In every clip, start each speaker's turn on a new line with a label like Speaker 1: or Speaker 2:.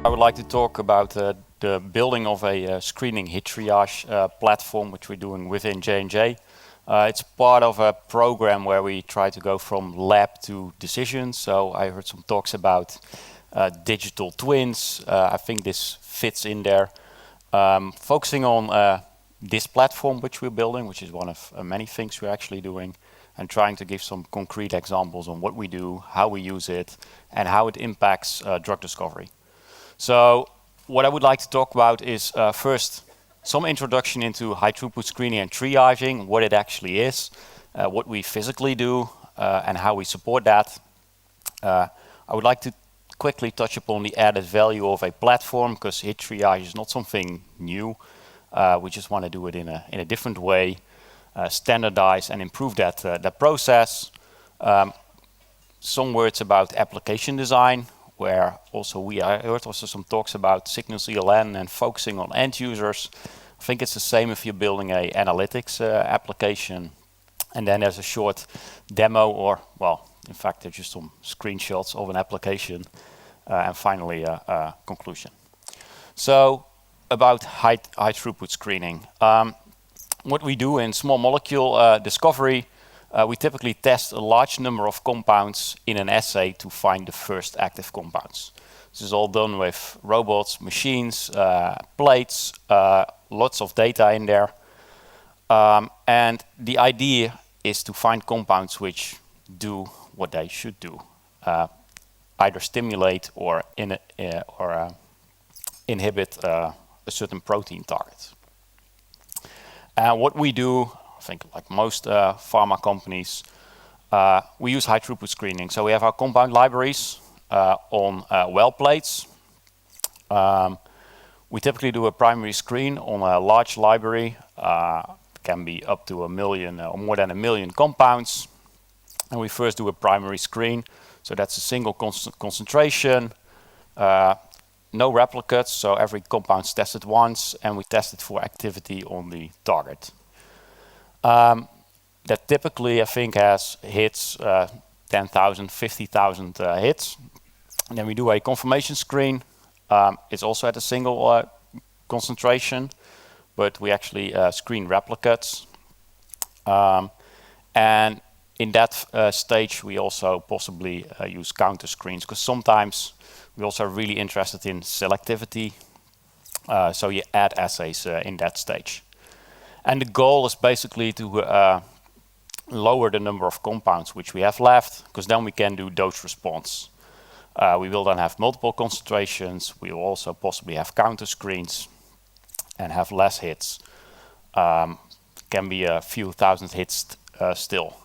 Speaker 1: I would like to talk about the building of a screening hit triage platform, which we're doing within J&J. It's part of a program where we try to go from lab to decision. So I heard some talks about digital twins. I think this fits in there. Focusing on this platform which we're building, which is one of many things we're actually doing, and trying to give some concrete examples on what we do, how we use it, and how it impacts drug discovery. So what I would like to talk about is first some introduction into high throughput screening and triaging, what it actually is, what we physically do, and how we support that. I would like to quickly touch upon the added value of a platform, because hit triage is not something new. We just want to do it in a different way, standardize and improve that process. Some words about application design, where also I heard also some talks about Signals ELN and focusing on end users. I think it's the same if you're building a analytics application. And then there's a short demo, or well, in fact, there's just some screenshots of an application, and finally a conclusion. So about high throughput screening. What we do in small molecule discovery, we typically test a large number of compounds in an assay to find the first active compounds. This is all done with robots, machines, plates, lots of data in there. And the idea is to find compounds which do what they should do, either stimulate or inhibit a certain protein target. What we do, I think like most pharma companies, we use high throughput screening. So we have our compound libraries on well plates. We typically do a primary screen on a large library. It can be up to 1 million or more than 1 million compounds. And we first do a primary screen. So that's a single concentration, no replicates, so every compound's tested once, and we test it for activity on the target. That typically, I think, has hits, 10,000, 50,000 hits. And then we do a confirmation screen. It's also at a single concentration, but we actually screen replicates. And in that stage, we also possibly use counter screens, because sometimes we're also really interested in selectivity. So you add assays in that stage. And the goal is basically to lower the number of compounds which we have left, because then we can do dose response. We will then have multiple concentrations. We will also possibly have counter screens and have less hits. Can be a few thousand hits still.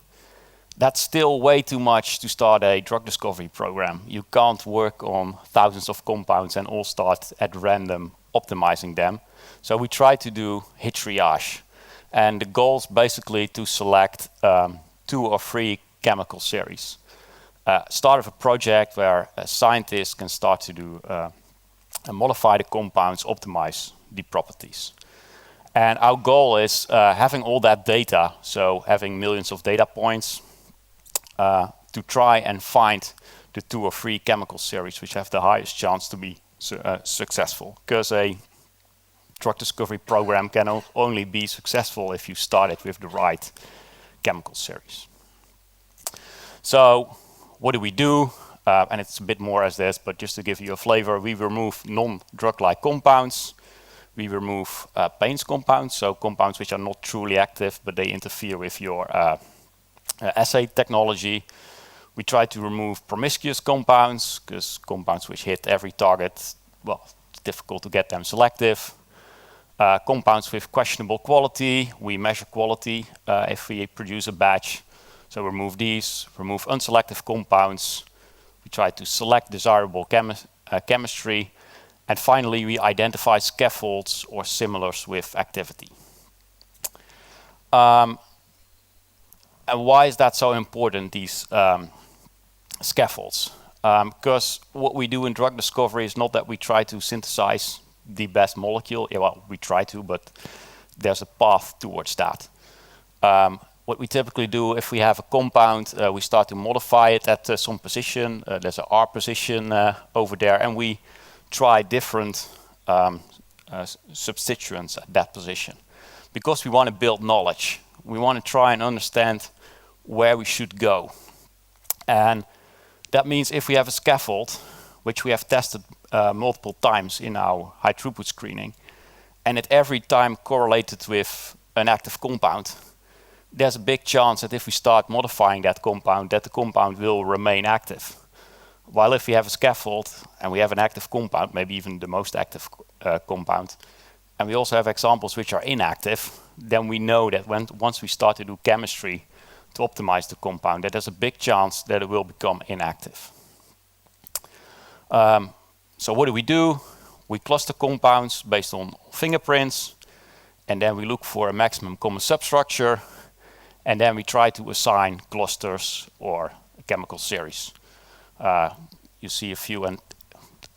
Speaker 1: That's still way too much to start a drug discovery program. You can't work on thousands of compounds and all start at random optimizing them. So we try to do hit triage. And the goal is basically to select 2 or 3 chemical series. Start of a project where scientists can start to do modify the compounds, optimize the properties. And our goal is having all that data, so having millions of data points, to try and find the 2 or 3 chemical series which have the highest chance to be successful. Because a drug discovery program can only be successful if you start it with the right chemical series. So what do we do? And it's a bit more as this, but just to give you a flavor, we remove non-drug-like compounds. We remove paints compounds, so compounds which are not truly active, but they interfere with your assay technology. We try to remove promiscuous compounds, because compounds which hit every target, well, it's difficult to get them selective. Compounds with questionable quality, we measure quality if we produce a batch. So remove these, remove unselective compounds. We try to select desirable chemistry. And finally, we identify scaffolds or similars with activity. And why is that so important, these scaffolds? Because what we do in drug discovery is not that we try to synthesize the best molecule. Yeah, well, we try to, but there's a path towards that. What we typically do, if we have a compound, we start to modify it at some position. There's an R position over there, and we try different substituents at that position. Because we want to build knowledge, we want to try and understand where we should go. And that means if we have a scaffold, which we have tested multiple times in our high throughput screening, and it every time correlated with an active compound, there's a big chance that if we start modifying that the compound will remain active. While if we have a scaffold and we have an active compound, maybe even the most active compound, and we also have examples which are inactive, then we know that once we start to do chemistry to optimize the compound, that there's a big chance that it will become inactive. So what do? We cluster compounds based on fingerprints, and then we look for a maximum common substructure, and then we try to assign clusters or a chemical series. You see a few, and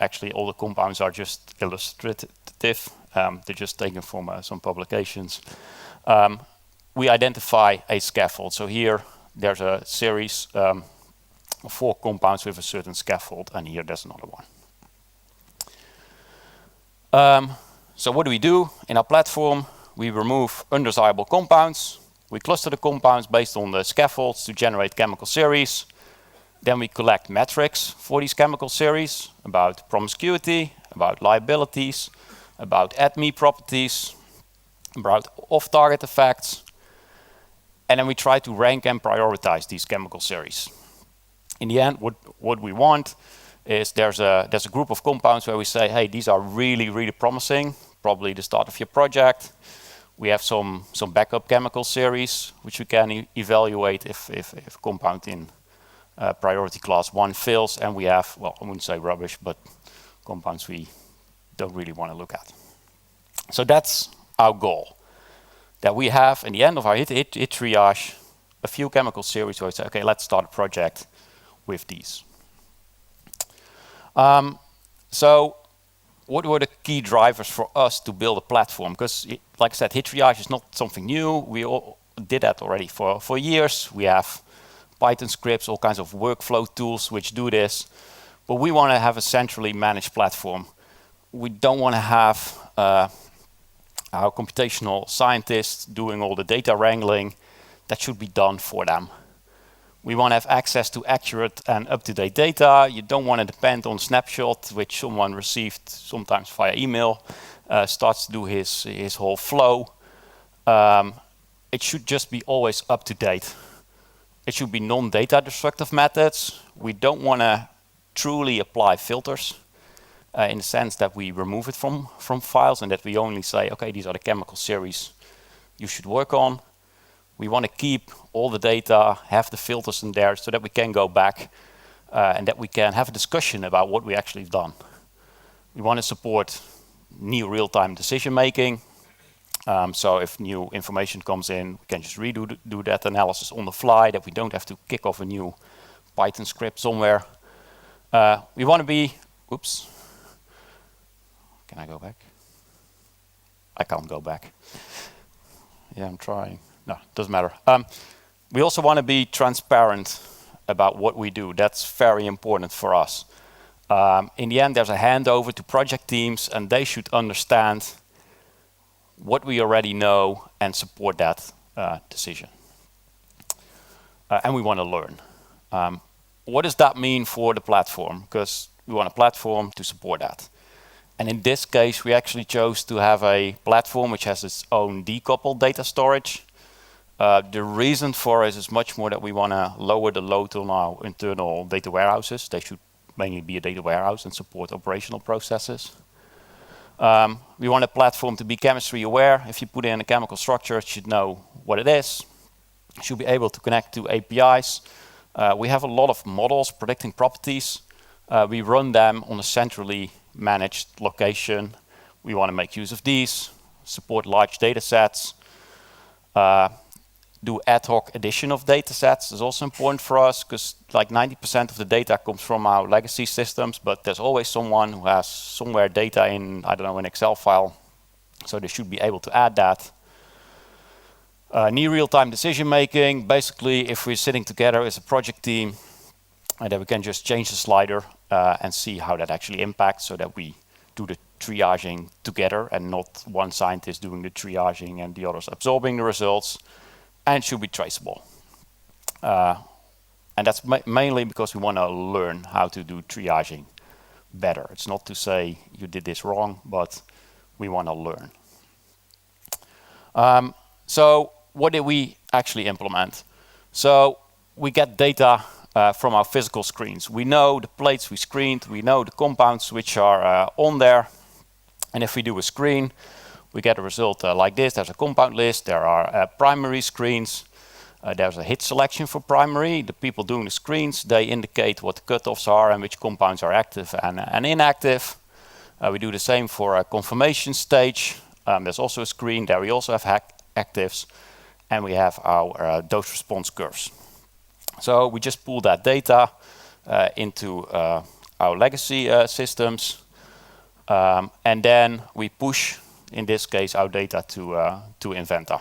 Speaker 1: actually all the compounds are just illustrative. They're just taken from some publications. We identify a scaffold. So here there's a series of 4 compounds with a certain scaffold, and here there's another one. So what do? In our platform, we remove undesirable compounds. We cluster the compounds based on the scaffolds to generate chemical series. Then we collect metrics for these chemical series about promiscuity, about liabilities, about ADME properties, about off-target effects. And then we try to rank and prioritize these chemical series. In the end, what we want is there's a group of compounds where we say, hey, these are really, really promising, probably the start of your project. We have some backup chemical series which we can evaluate if compound in priority class 1 fails, and we have, well, I wouldn't say rubbish, but compounds we don't really want to look at. So that's our goal. That we have, in the end of our hit triage, a few chemical series where we say, okay, let's start a project with these. So what were the key drivers for us to build a platform? Because, like I said, hit triage is not something new. We all did that already for years. We have Python scripts, all kinds of workflow tools which do this. But we want to have a centrally managed platform. We don't want to have our computational scientists doing all the data wrangling. That should be done for them. We want to have access to accurate and up-to-date data. You don't want to depend on snapshot, which someone received sometimes via email, starts to do his whole flow. It should just be always up to date. It should be non-data destructive methods. We don't want to truly apply filters in the sense that we remove it from files and that we only say, okay, these are the chemical series you should work on. We want to keep all the data, have the filters in there so that we can go back and that we can have a discussion about what we actually have done. We want to support new real-time decision making. So if new information comes in, we can just do that analysis on the fly, that we don't have to kick off a new Python script somewhere. We want to be, oops, can I go back? I can't go back. Yeah, I'm trying. No, doesn't matter. We also want to be transparent about what we do. That's very important for us. In the end, there's a handover to project teams, and they should understand what we already know and support that decision. And we want to learn. What does that mean for the platform? Because we want a platform to support that. And in this case, we actually chose to have a platform which has its own decoupled data storage. The reason for it is much more that we want to lower the load on our internal data warehouses. They should mainly be a data warehouse and support operational processes. We want a platform to be chemistry aware. If you put in a chemical structure, it should know what it is. It should be able to connect to APIs. We have a lot of models predicting properties. We run them on a centrally managed location. We want to make use of these, support large data sets, do ad hoc addition of data sets is also important for us because like 90% of the data comes from our legacy systems, but there's always someone who has somewhere data in, I don't know, an Excel file. So they should be able to add that. Near real-time decision making. Basically, if we're sitting together as a project team, and then we can just change the slider and see how that actually impacts so that we do the triaging together and not one scientist doing the triaging and the others absorbing the results, and it should be traceable. And that's mainly because we want to learn how to do triaging better. It's not to say you did this wrong, but we want to learn. So what did we actually implement? So we get data from our physical screens. We know the plates we screened, we know the compounds which are on there, and if we do a screen, we get a result like this. There's a compound list, there are primary screens, there's a hit selection for primary. The people doing the screens, they indicate what the cutoffs are and which compounds are active and inactive. We do the same for a confirmation stage. There's also a screen, there we also have actives, and we have our dose response curves. So we just pull that data into our legacy systems, and then we push, in this case, our data to Inventa,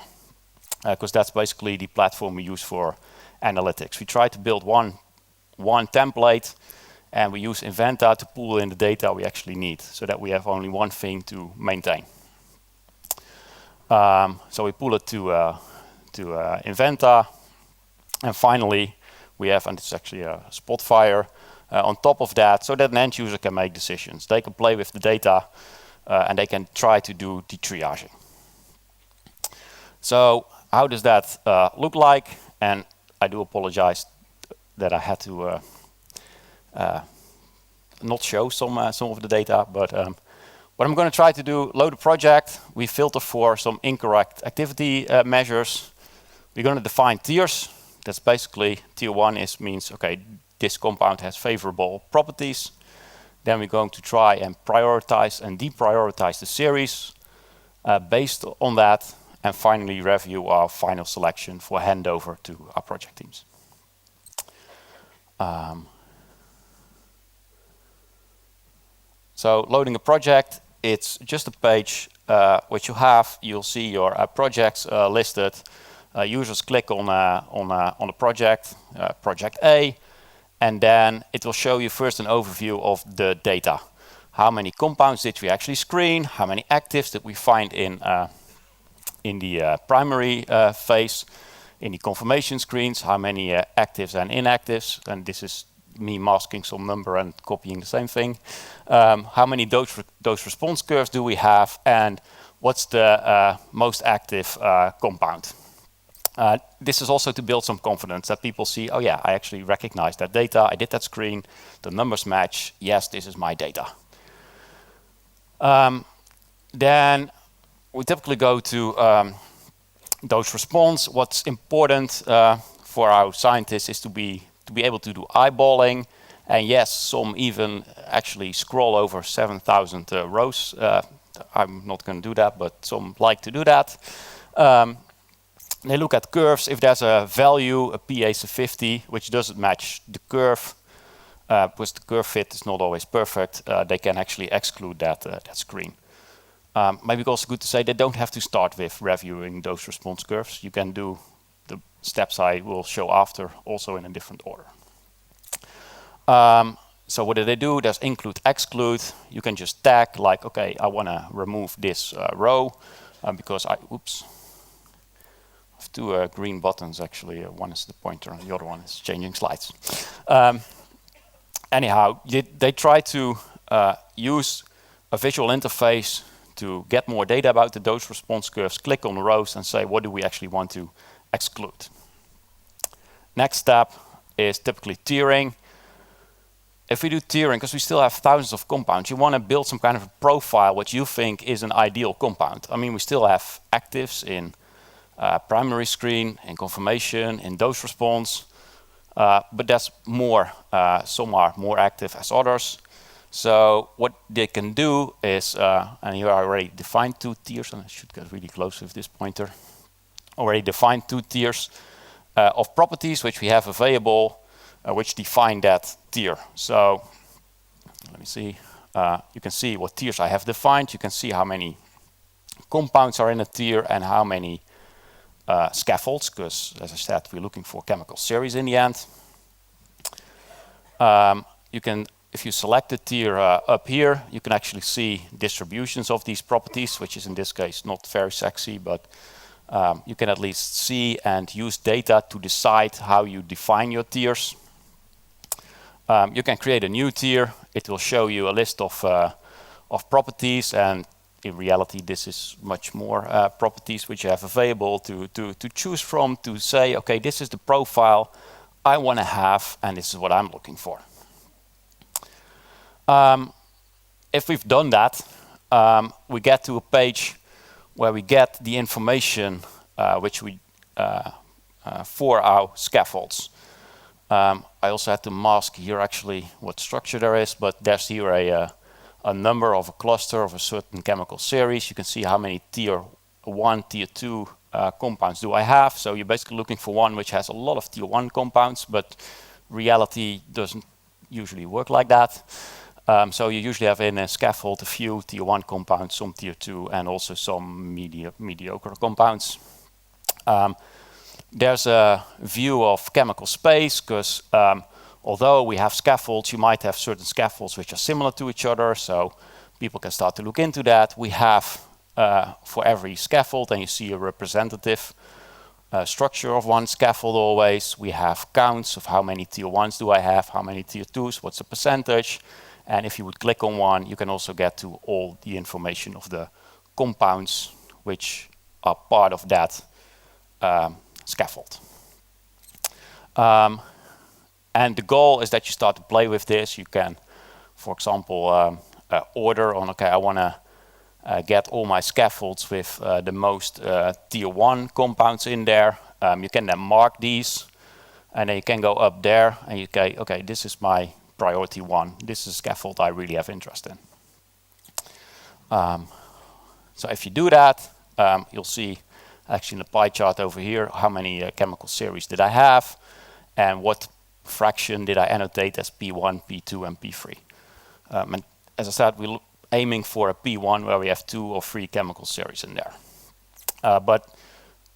Speaker 1: because that's basically the platform we use for analytics. We try to build one template, and we use Inventa to pull in the data we actually need, so that we have only one thing to maintain. So we pull it to Inventa, and finally we have, and it's actually a Spotfire on top of that, so that an end user can make decisions. They can play with the data and they can try to do the triaging. So how does that look like? And I do apologize that I had to not show some of the data, but what I'm going to try to do, load a project. We filter for some incorrect activity measures. We're going to define tiers. That's basically tier 1 means, okay, this compound has favorable properties. Then we're going to try and prioritize and deprioritize the series based on that, and finally review our final selection for handover to our project teams. So loading a project, it's just a page which you have. You'll see your projects listed. Users click on a project, project A, and then it will show you first an overview of the data. How many compounds did we actually screen? How many actives did we find in the primary phase? In the confirmation screens, how many actives and inactives? And this is me masking some number and copying the same thing. How many dose response curves do we have? And what's the most active compound? This is also to build some confidence that people see, oh yeah, I actually recognize that data, I did that screen, the numbers match, yes, this is my data. Then we typically go to dose response. What's important for our scientists is to be able to do eyeballing, and yes, some even actually scroll over 7,000 rows. I'm not going to do that, but some like to do that. They look at curves. If there's a value, a PA's of 50, which doesn't match the curve, because the curve fit is not always perfect, they can actually exclude that screen. Maybe also good to say they don't have to start with reviewing dose response curves. You can do the steps I will show after also in a different order. So what do they do? There's include, exclude. You can just tag like, okay, I want to remove this row because I have two green buttons actually. One is the pointer and the other one is changing slides. Anyhow, they try to use a visual interface to get more data about the dose response curves, click on the rows and say, what do we actually want to exclude? Next step is typically tiering. If we do tiering, because we still have thousands of compounds, you want to build some kind of a profile what you think is an ideal compound. I mean, we still have actives in primary screen, in confirmation, in dose response, but that's more. Some are more active as others. So what they can do is, and here I already defined two tiers, and I should get really close with this pointer. Already defined two tiers of properties which we have available, which define that tier. So let me see. You can see what tiers I have defined. You can see how many compounds are in a tier and how many scaffolds, because as I said, we're looking for chemical series in the end. You can if you select the tier up here, you can actually see distributions of these properties, which is in this case not very sexy, but you can at least see and use data to decide how you define your tiers. You can create a new tier. It will show you a list of properties, and in reality this is much more properties which you have available to choose from, to say, okay, this is the profile I want to have and this is what I'm looking for. If we've done that, we get to a page where we get the information which we for our scaffolds. I also had to mask here actually what structure there is, but there's here a number of a cluster of a certain chemical series. You can see how many tier 1, tier 2 compounds do I have. So you're basically looking for one which has a lot of tier 1 compounds, but reality doesn't usually work like that. So you usually have in a scaffold a few tier 1 compounds, some tier 2, and also some mediocre compounds. There's a view of chemical space, because although we have scaffolds, you might have certain scaffolds which are similar to each other, so people can start to look into that. We have for every scaffold, and you see a representative structure of one scaffold always. We have counts of how many tier 1s do I have, how many tier 2s, what's the percentage. And if you would click on one, you can also get to all the information of the compounds which are part of that scaffold. And the goal is that you start to play with this. You can, for example, order on, okay, I want to get all my scaffolds with the most tier 1 compounds in there. You can then mark these, and then you can go up there and you say, okay, this is my priority 1. This is a scaffold I really have interest in. So if you do that, you'll see actually in the pie chart over here how many chemical series did I have and what fraction did I annotate as P1, P2, and P3. And as I said, we're aiming for a P1 where we have 2 or 3 chemical series in there. But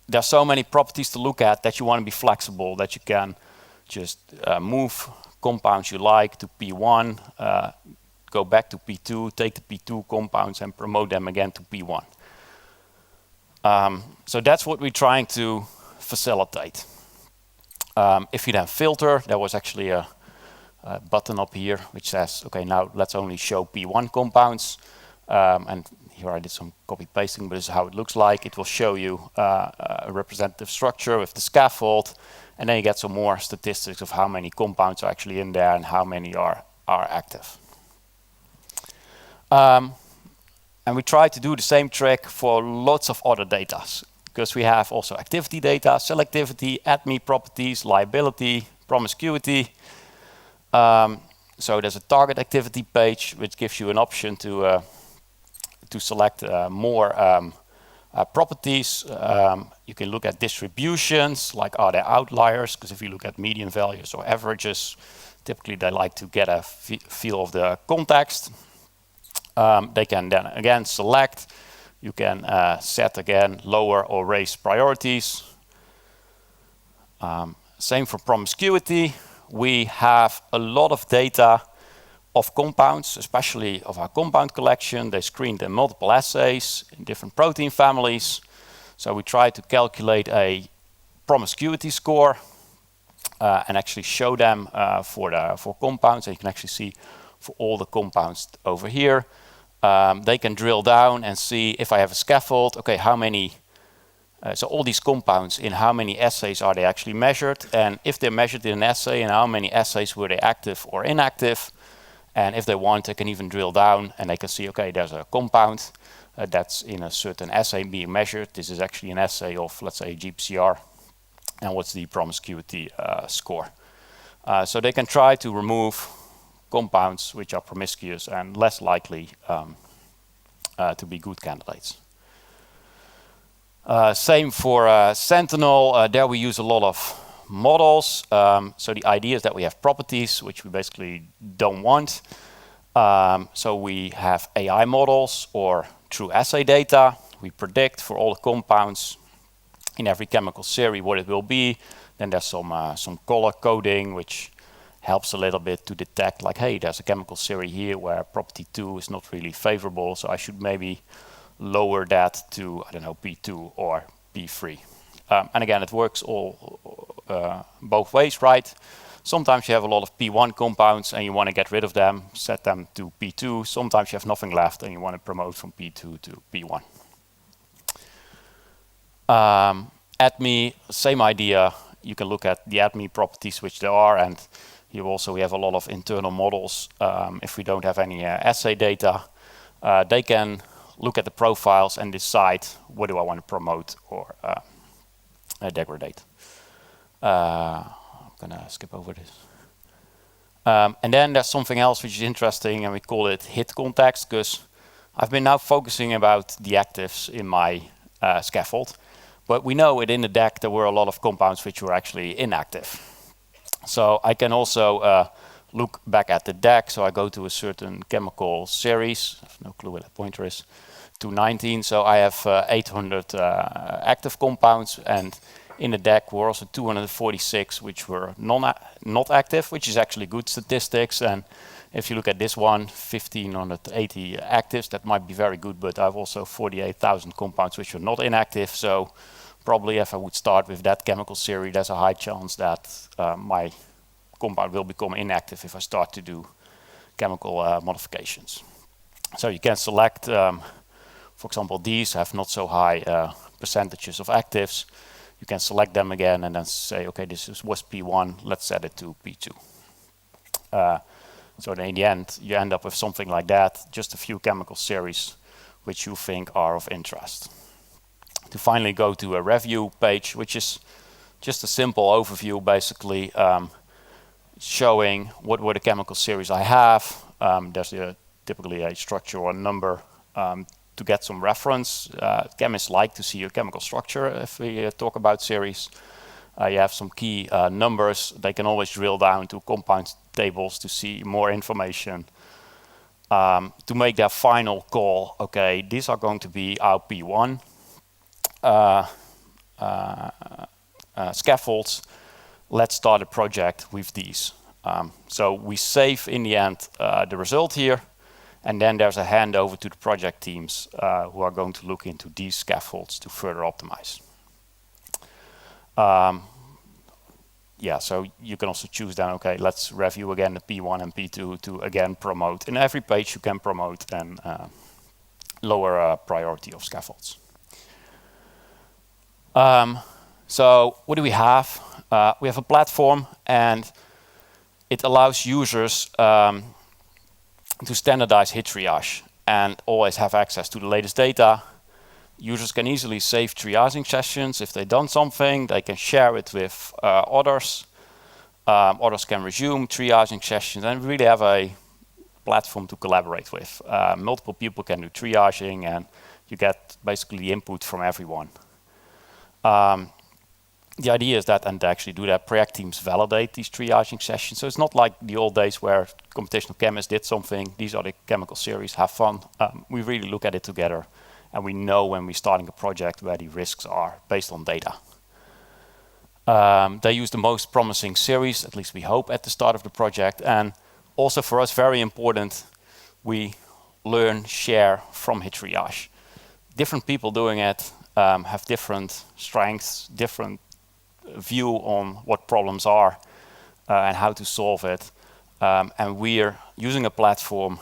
Speaker 1: there's so many properties to look at that you want to be flexible, that you can just move compounds you like to P1, go back to P2, take the P2 compounds and promote them again to P1. So that's what we're trying to facilitate. If you then filter, there was actually a button up here which says, okay, now let's only show P1 compounds. And here I did some copy pasting, but this is how it looks like. It will show you a representative structure with the scaffold, and then you get some more statistics of how many compounds are actually in there and how many are active. And we try to do the same trick for lots of other data, because we have also activity data, selectivity, ADME properties, liability, promiscuity. So there's a target activity page which gives you an option to select more properties. You can look at distributions, like are there outliers, because if you look at median values or averages, typically they like to get a feel of the context. They can then again select. You can set again lower or raise priorities. Same for promiscuity. We have a lot of data of compounds, especially of our compound collection. They screened in multiple assays in different protein families. So we try to calculate a promiscuity score and actually show them for compounds. And you can actually see for all the compounds over here. They can drill down and see if I have a scaffold, okay, how many, so all these compounds, in how many assays are they actually measured, and if they're measured in an assay, in how many assays were they active or inactive, and if they want, they can even drill down and they can see, okay, there's a compound that's in a certain assay being measured. This is actually an assay of, let's say, GPCR, and what's the promiscuity score. So they can try to remove compounds which are promiscuous and less likely to be good candidates. Same for Sentinel. There we use a lot of models. So the idea is that we have properties which we basically don't want. So we have AI models or true assay data. We predict for all the compounds in every chemical series what it will be. Then there's some color coding which helps a little bit to detect like, hey, there's a chemical series here where property 2 is not really favorable, so I should maybe lower that to, I don't know, P2 or P3. And again, it works all both ways, right? Sometimes you have a lot of P1 compounds and you want to get rid of them, set them to P2. Sometimes you have nothing left and you want to promote from P2 to P1. ADME, same idea. You can look at the ADME properties, which there are, and here also we have a lot of internal models. If we don't have any assay data, they can look at the profiles and decide what do I want to promote or degrade. I'm gonna skip over this. And then there's something else which is interesting, and we call it hit context, because I've been now focusing about the actives in my scaffold, but we know within the deck there were a lot of compounds which were actually inactive. So I can also look back at the deck. So I go to a certain chemical series. I have no clue where that pointer is. 219. So I have 800 active compounds, and in the deck were also 246 which were not active, which is actually good statistics. And if you look at this one, 1580 actives, that might be very good, but I have also 48,000 compounds which are not inactive. So probably if I would start with that chemical series, there's a high chance that my compound will become inactive if I start to do chemical modifications. So you can select, for example, these have not so high percentages of actives. You can select them again and then say, okay, this was P1, let's set it to P2. So then in the end, you end up with something like that, just a few chemical series which you think are of interest. To finally go to a review page, which is just a simple overview, basically showing what were the chemical series I have. There's typically a structure or a number to get some reference. Chemists like to see a chemical structure if we talk about series. You have some key numbers. They can always drill down to compound tables to see more information, to make their final call. Okay, these are going to be our P1 scaffolds. Let's start a project with these. So we save in the end the result here, and then there's a handover to the project teams who are going to look into these scaffolds to further optimize. Yeah, so you can also choose then, okay, let's review again the P1 and P2 to again promote. In every page you can promote and lower priority of scaffolds. So what do we have? We have a platform, and it allows users to standardize hit triage and always have access to the latest data. Users can easily save triaging sessions. If they've done something, they can share it with others. Others can resume triaging sessions, and really have a platform to collaborate with. Multiple people can do triaging, and you get basically input from everyone. The idea is that, and actually do that, project teams validate these triaging sessions. So it's not like the old days where computational chemists did something, these are the chemical series, have fun. We really look at it together, and we know when we're starting a project where the risks are based on data. They use the most promising series, at least we hope, at the start of the project. And also for us, very important, we learn, share from hit triage. Different people doing it have different strengths, different view on what problems are and how to solve it. And we're using a platform,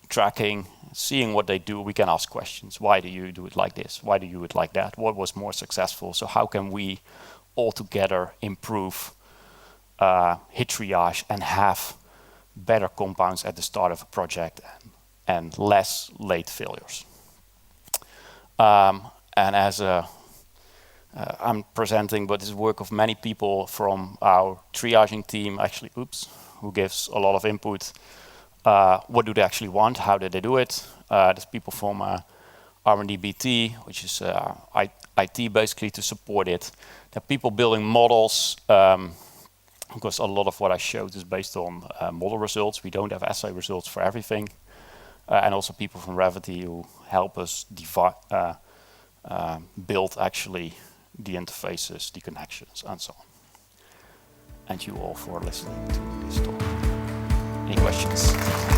Speaker 1: tracking, seeing what they do. We can ask questions. Why do you do it like this? Why do you do it like that? What was more successful? So how can we all together improve hit triage and have better compounds at the start of a project and less late failures? And as I'm presenting, but it's work of many people from our triaging team, actually, who gives a lot of input. What do they actually want? How do they do it? There's people from R&D BT, which is IT basically to support it. There are people building models, because a lot of what I showed is based on model results. We don't have assay results for everything. And also people from Revity who help us build actually the interfaces, the connections, and so on. and you all for listening to this talk. Any questions?